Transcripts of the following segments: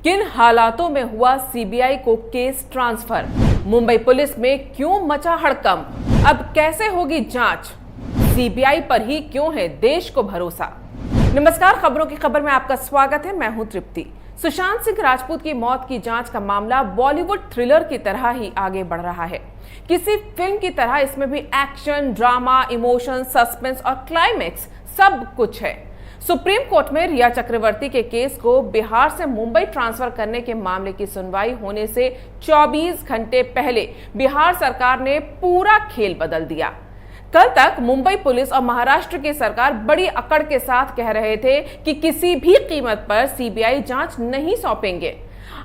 किन हालातों में हुआ सीबीआई को केस ट्रांसफर? मुंबई पुलिस में क्यों मचा हड़कंप? अब कैसे होगी जांच? सीबीआई पर ही क्यों है देश को भरोसा? नमस्कार, खबरों की खबर में आपका स्वागत है। मैं हूं तृप्ति। सुशांत सिंह राजपूत की मौत की जांच का मामला बॉलीवुड थ्रिलर की तरह ही आगे बढ़ रहा है। किसी फिल्म की तरह इसमें भी एक्शन, ड्रामा, इमोशन, सस्पेंस और क्लाइमेक्स सब कुछ है। सुप्रीम कोर्ट में रिया चक्रवर्ती के केस को बिहार से मुंबई ट्रांसफर करने के मामले की सुनवाई होने से 24 घंटे पहले बिहार सरकार ने पूरा खेल बदल दिया। कल तक मुंबई पुलिस और महाराष्ट्र की सरकार बड़ी अकड़ के साथ कह रहे थे कि किसी भी कीमत पर सीबीआई जांच नहीं सौंपेंगे।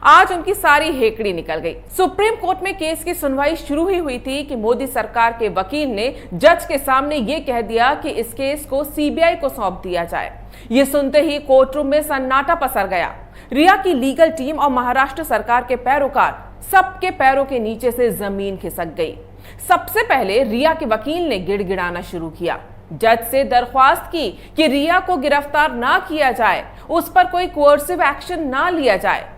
आज उनकी सारी हेकड़ी निकल गई। सुप्रीम कोर्ट में केस की सुनवाई शुरू ही हुई थी कि मोदी सरकार के वकील ने जज के सामने ये कह दिया कि इस केस को सीबीआई को सौंप दिया जाए। ये सुनते ही कोर्टरूम में सन्नाटा पसर गया। रिया की लीगल टीम और महाराष्ट्र सरकार के पैरोकार सबके पैरों के नीचे से जमीन खिसक गई। सबसे पहले रिया के वकील ने गिड़गिड़ाना शुरू किया, जज से दरख्वास्त की कि रिया को गिरफ्तार ना किया जाए, उस पर कोई कोर्सिव एक्शन ना लिया जाए।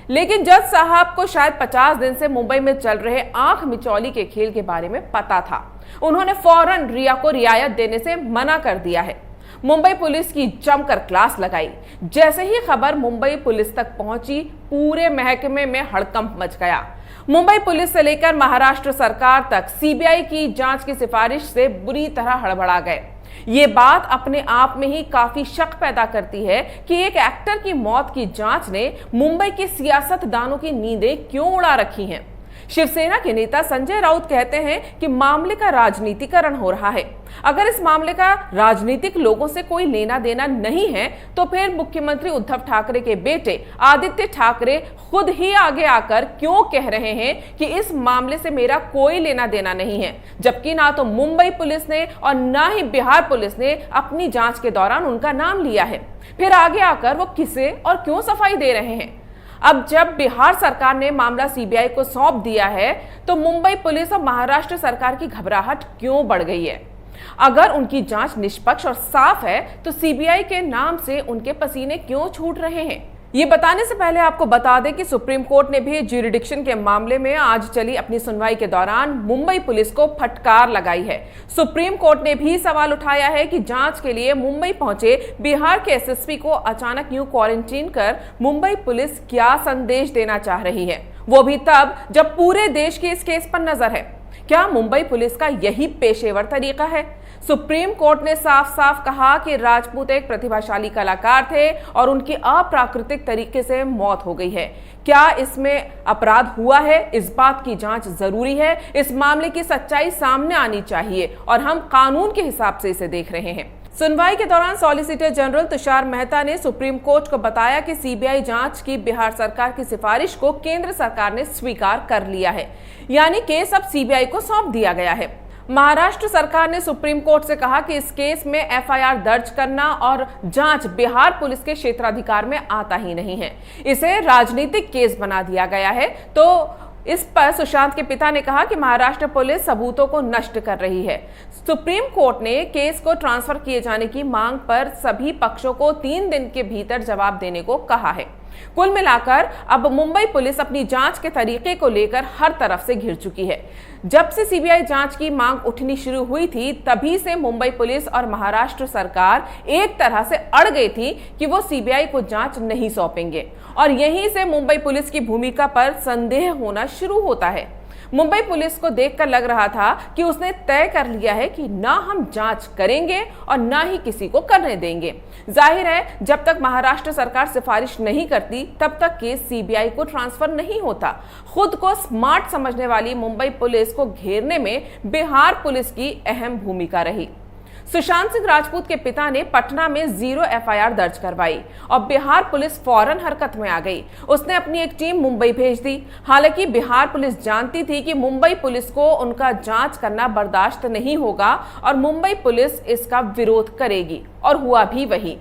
लेकिन जज साहब को शायद 50 दिन से मुंबई में चल रहे आंख मिचौली के खेल के बारे में पता था। उन्होंने फौरन रिया को रियायत देने से मना कर दिया है। मुंबई पुलिस की जमकर क्लास लगाई। जैसे ही खबर मुंबई पुलिस तक पहुंची, पूरे महकमे में हड़कंप मच गया। मुंबई पुलिस से लेकर महाराष्ट्र सरकार तक सीबीआई की जांच की सिफारिश से बुरी तरह हड़बड़ा गए। ये बात अपने आप में ही काफी शक पैदा करती है कि एक एक्टर की मौत की जांच ने मुंबई के सियासतदानों की नींदें क्यों उड़ा रखी हैं। शिवसेना के नेता संजय राउत कहते हैं कि मामले का राजनीतिकरण हो रहा है। अगर इस मामले का राजनीतिक लोगों से कोई लेना देना नहीं है तो फिर मुख्यमंत्री उद्धव ठाकरे के बेटे आदित्य ठाकरे खुद ही आगे आकर क्यों कह रहे हैं कि इस मामले से मेरा कोई लेना देना नहीं है, जबकि ना तो मुंबई पुलिस ने और ना ही बिहार पुलिस ने अपनी जांच के दौरान उनका नाम लिया है। फिर आगे आकर वो किसे और क्यों सफाई दे रहे हैं? अब जब बिहार सरकार ने मामला सीबीआई को सौंप दिया है तो मुंबई पुलिस और महाराष्ट्र सरकार की घबराहट क्यों बढ़ गई है? अगर उनकी जांच निष्पक्ष और साफ है तो सीबीआई के नाम से उनके पसीने क्यों छूट रहे हैं? ये बताने से पहले आपको बता दें कि सुप्रीम कोर्ट ने भी ज्यूरिडिक्शन के मामले में आज चली अपनी सुनवाई के दौरान मुंबई पुलिस को फटकार लगाई है। सुप्रीम कोर्ट ने भी सवाल उठाया है कि जांच के लिए मुंबई पहुंचे बिहार के एसएसपी को अचानक यूं क्वारंटीन कर मुंबई पुलिस क्या संदेश देना चाह रही है, वो भी तब जब पूरे देश की इस केस पर नजर है। क्या मुंबई पुलिस का यही पेशेवर तरीका है? सुप्रीम कोर्ट ने साफ साफ कहा कि राजपूत एक प्रतिभाशाली कलाकार थे और उनकी अप्राकृतिक तरीके से मौत हो गई है। क्या इसमें अपराध हुआ है? इस बात की जांच जरूरी है। इस मामले की सच्चाई सामने आनी चाहिए और हम कानून के हिसाब से इसे देख रहे हैं। सुनवाई के दौरान सॉलिसिटर जनरल तुषार मेहता ने सुप्रीम कोर्ट को बताया कि सीबीआई जांच की बिहार सरकार की सिफारिश को केंद्र सरकार ने स्वीकार कर लिया है, यानी केस अब सीबीआई को सौंप दिया गया है। महाराष्ट्र सरकार ने सुप्रीम कोर्ट से कहा कि इस केस में एफआईआर दर्ज करना और जांच बिहार पुलिस के क्षेत्राधिकार में आता ही नहीं है, इसे राजनीतिक केस बना दिया गया है। तो इस पर सुशांत के पिता ने कहा कि महाराष्ट्र पुलिस सबूतों को नष्ट कर रही है। सुप्रीम कोर्ट ने केस को ट्रांसफर किए जाने की मांग पर सभी पक्षों को 3 दिन के भीतर जवाब देने को कहा है। कुल मिलाकर अब मुंबई पुलिस अपनी जांच के तरीके को लेकर हर तरफ से घिर चुकी है। जब से सीबीआई जांच की मांग उठनी शुरू हुई थी, तभी से मुंबई पुलिस और महाराष्ट्र सरकार एक तरह से अड़ गई थी कि वो सीबीआई को जांच नहीं सौंपेंगे और यहीं से मुंबई पुलिस की भूमिका पर संदेह होना शुरू होता है। मुंबई पुलिस को देखकर लग रहा था कि उसने तय कर लिया है कि ना हम जांच करेंगे और ना ही किसी को करने देंगे। जाहिर है, जब तक महाराष्ट्र सरकार सिफारिश नहीं करती तब तक केस सीबीआई को ट्रांसफर नहीं होता। खुद को स्मार्ट समझने वाली मुंबई पुलिस को घेरने में बिहार पुलिस की अहम भूमिका रही। सुशांत सिंह राजपूत के पिता ने पटना में 0 एफआईआर दर्ज करवाई और बिहार पुलिस फौरन हरकत में आ गई। उसने अपनी एक टीम मुंबई भेज दी। हालांकि बिहार पुलिस जानती थी कि मुंबई पुलिस को उनका जांच करना बर्दाश्त नहीं होगा और मुंबई पुलिस इसका विरोध करेगी, और हुआ भी वही।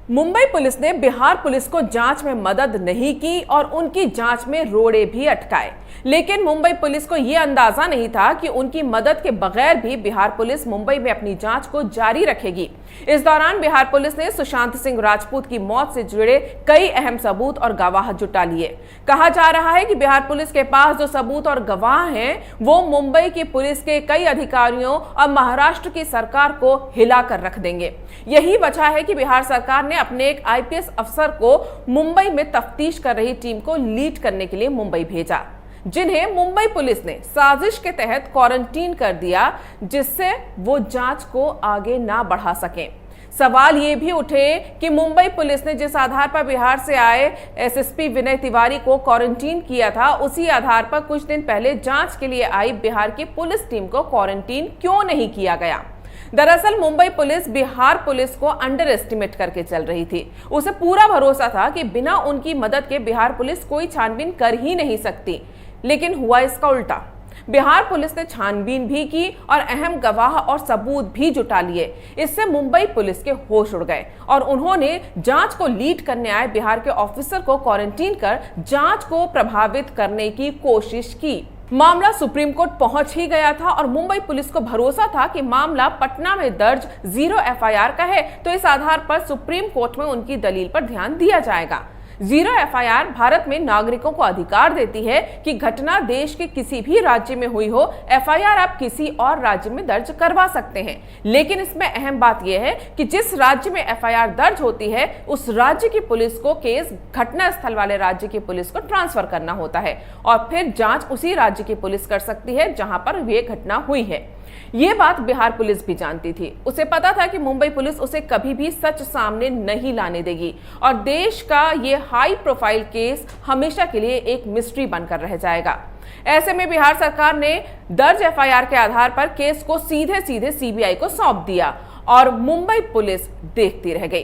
मुंबई पुलिस ने बिहार पुलिस को जांच में मदद नहीं की और उनकी जांच में रोड़े भी अटकाए। लेकिन मुंबई पुलिस को यह अंदाजा नहीं था कि उनकी मदद के बगैर भी बिहार पुलिस मुंबई में अपनी जांच को जारी रखेगी। इस दौरान बिहार पुलिस ने सुशांत सिंह राजपूत की मौत से जुड़े कई अहम सबूत और गवाह जुटा लिए। कहा जा रहा है कि बिहार पुलिस के पास जो सबूत और गवाह हैं, वो मुंबई की पुलिस के कई अधिकारियों और महाराष्ट्र की सरकार को हिलाकर रख देंगे। यही वजह है कि बिहार सरकार ने अपने एक आईपीएस अफसर को मुंबई में तफ्तीश कर रही टीम को लीड करने के लिए मुंबई भेजा, जिन्हें मुंबई पुलिस ने साजिश के तहत क्वारंटीन कर दिया, जिससे वो जांच को आगे ना बढ़ा सकें। सवाल ये भी उठे कि मुंबई पुलिस ने जिस आधार पर बिहार से आए एसएसपी विनय तिवारी को क्वारंटीन किया था, उसी आधार पर कुछ दिन पहले जांच के लिए आई बिहार की पुलिस टीम को क्वारंटीन क्यों नहीं किया गया। दरअसल मुंबई पुलिस बिहार पुलिस को अंडर एस्टिमेट करके चल रही थी। उसे पूरा भरोसा था कि बिना उनकी मदद के बिहार पुलिस कोई छानबीन कर ही नहीं सकती, लेकिन हुआ इसका उल्टा। बिहार पुलिस ने छानबीन भी की और अहम गवाह और सबूत भी जुटा लिए। इससे मुंबई पुलिस के होश उड़ गए और उन्होंने जांच को लीड करने आए बिहार के ऑफिसर को क्वारंटीन कर जांच को प्रभावित करने की कोशिश की। मामला सुप्रीम कोर्ट पहुंच ही गया था और मुंबई पुलिस को भरोसा था कि मामला पटना में दर्ज 0 एफआईआर का है, तो इस आधार पर सुप्रीम कोर्ट में उनकी दलील पर ध्यान दिया जाएगा। 0 एफआईआर भारत में नागरिकों को अधिकार देती है कि घटना देश के किसी भी राज्य में हुई हो, एफआईआर आप किसी और राज्य में दर्ज करवा सकते हैं। लेकिन इसमें अहम बात यह है कि जिस राज्य में एफआईआर दर्ज होती है, उस राज्य की पुलिस को केस घटना स्थल वाले राज्य की पुलिस को ट्रांसफर करना होता है और फिर जांच उसी राज्य की पुलिस कर सकती है जहां पर यह घटना हुई है। ये बात बिहार पुलिस भी जानती थी। उसे पता था कि मुंबई पुलिस उसे कभी भी सच सामने नहीं लाने देगी और देश का ये हाई प्रोफाइल केस हमेशा के लिए एक मिस्ट्री बनकर रह जाएगा। ऐसे में बिहार सरकार ने दर्ज एफआईआर के आधार पर केस को सीधे सीधे सीबीआई को सौंप दिया और मुंबई पुलिस देखती रह गई।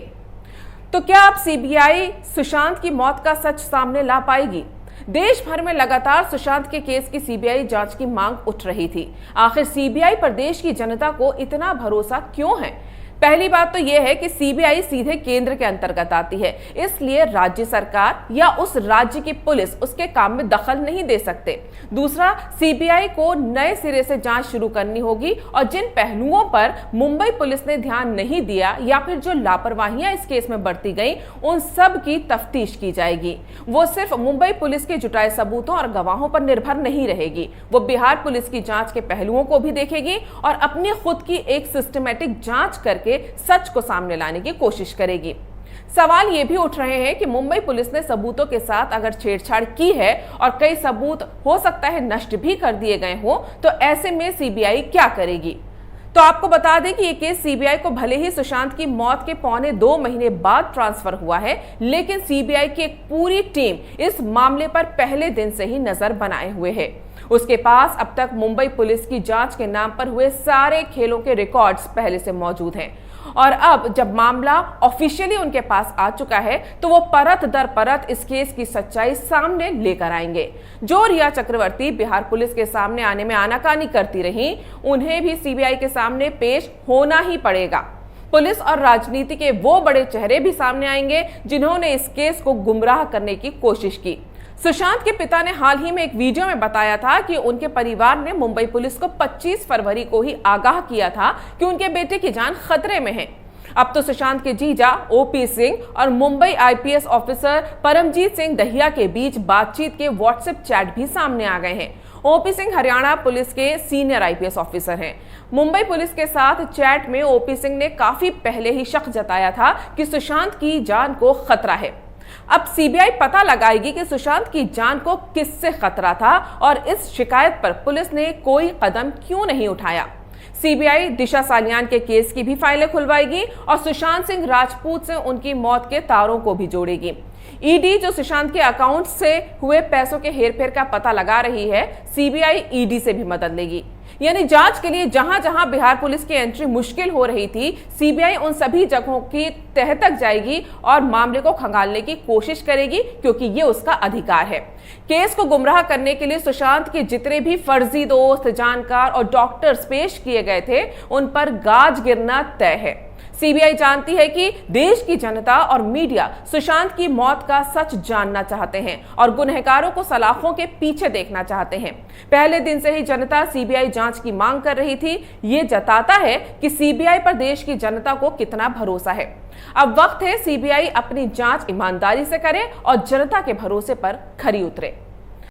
तो क्या अब सीबीआई सुशांत की मौत का सच सामने ला पाएगी? देश भर में लगातार सुशांत के केस की सीबीआई जांच की मांग उठ रही थी। आखिर सीबीआई पर देश की जनता को इतना भरोसा क्यों है? पहली बात तो यह है कि सीबीआई सीधे केंद्र के अंतर्गत आती है, इसलिए राज्य सरकार या उस राज्य की पुलिस उसके काम में दखल नहीं दे सकते। दूसरा, सीबीआई को नए सिरे से जांच शुरू करनी होगी और जिन पहलुओं पर मुंबई पुलिस ने ध्यान नहीं दिया या फिर जो लापरवाहियां इस केस में बरती गई, उन सब की तफ्तीश की जाएगी। वो सिर्फ मुंबई पुलिस के जुटाए सबूतों और गवाहों पर निर्भर नहीं रहेगी, वो बिहार पुलिस की जांच के पहलुओं को भी देखेगी और अपनी खुद की एक सिस्टमैटिक जांच करके सच को सामने लाने की कोशिश करेगी। सवाल ये भी उठ रहे हैं कि मुंबई पुलिस ने सबूतों के साथ अगर छेड़छाड़ की है और कई सबूत हो सकता है नष्ट भी कर दिए गए हो, तो ऐसे में सीबीआई क्या करेगी? तो आपको बता दें कि ये केस सीबीआई को भले ही सुशांत की मौत के 1.25 महीने बाद ट्रांसफर हुआ है, लेकिन सीबीआई की एक पूरी टीम इस मामले पर पहले दिन से ही नजर बनाए हुए है। उसके पास अब तक मुंबई पुलिस की जांच के नाम पर हुए सारे खेलों के रिकॉर्ड्स पहले से मौजूद हैं और अब जब मामला ऑफिशियली उनके पास आ चुका है, तो वो परत दर परत इस केस की सच्चाई सामने लेकर आएंगे। जो रिया चक्रवर्ती बिहार पुलिस के सामने आने में आनाकानी करती रही, उन्हें भी सीबीआई के सामने पेश होना ही पड़ेगा। पुलिस और राजनीति के वो बड़े चेहरे भी सामने आएंगे जिन्होंने इस केस को गुमराह करने की कोशिश की। सुशांत के पिता ने हाल ही में एक वीडियो में बताया था कि उनके परिवार ने मुंबई पुलिस को 25 फरवरी को ही आगाह किया था कि उनके बेटे की जान खतरे में है। अब तो सुशांत के जीजा ओपी सिंह और मुंबई आईपीएस ऑफिसर परमजीत सिंह दहिया के बीच बातचीत के व्हाट्सएप चैट भी सामने आ गए हैं। ओपी सिंह हरियाणा पुलिस के सीनियर आईपीएस ऑफिसर हैं। मुंबई पुलिस के साथ चैट में ओपी सिंह ने काफी पहले ही शक जताया था कि सुशांत की जान को खतरा है। अब सीबीआई पता लगाएगी कि सुशांत की जान को किससे खतरा था और इस शिकायत पर पुलिस ने कोई कदम क्यों नहीं उठाया। सीबीआई दिशा सालियान के केस की भी फाइलें खुलवाएगी और सुशांत सिंह राजपूत से उनकी मौत के तारों को भी जोड़ेगी। ईडी जो सुशांत के अकाउंट से हुए पैसों के हेरफेर का पता लगा रही है, सीबीआई ईडी से भी मदद लेगी। यानी जांच के लिए जहां जहां बिहार पुलिस की एंट्री मुश्किल हो रही थी, सीबीआई उन सभी जगहों की तह तक जाएगी और मामले को खंगालने की कोशिश करेगी, क्योंकि ये उसका अधिकार है। केस को गुमराह करने के लिए सुशांत के जितने भी फर्जी दोस्त, जानकार और डॉक्टर्स पेश किए गए थे, उन पर गाज गिरना तय है। सीबीआई जानती है कि देश की जनता और मीडिया सुशांत की मौत का सच जानना चाहते हैं और गुनहगारों को सलाखों के पीछे देखना चाहते हैं। पहले दिन से ही जनता सीबीआई जांच की मांग कर रही थी। ये जताता है कि सीबीआई पर देश की जनता को कितना भरोसा है। अब वक्त है सीबीआई अपनी जांच ईमानदारी से करे और जनता के भरोसे पर खरी उतरे।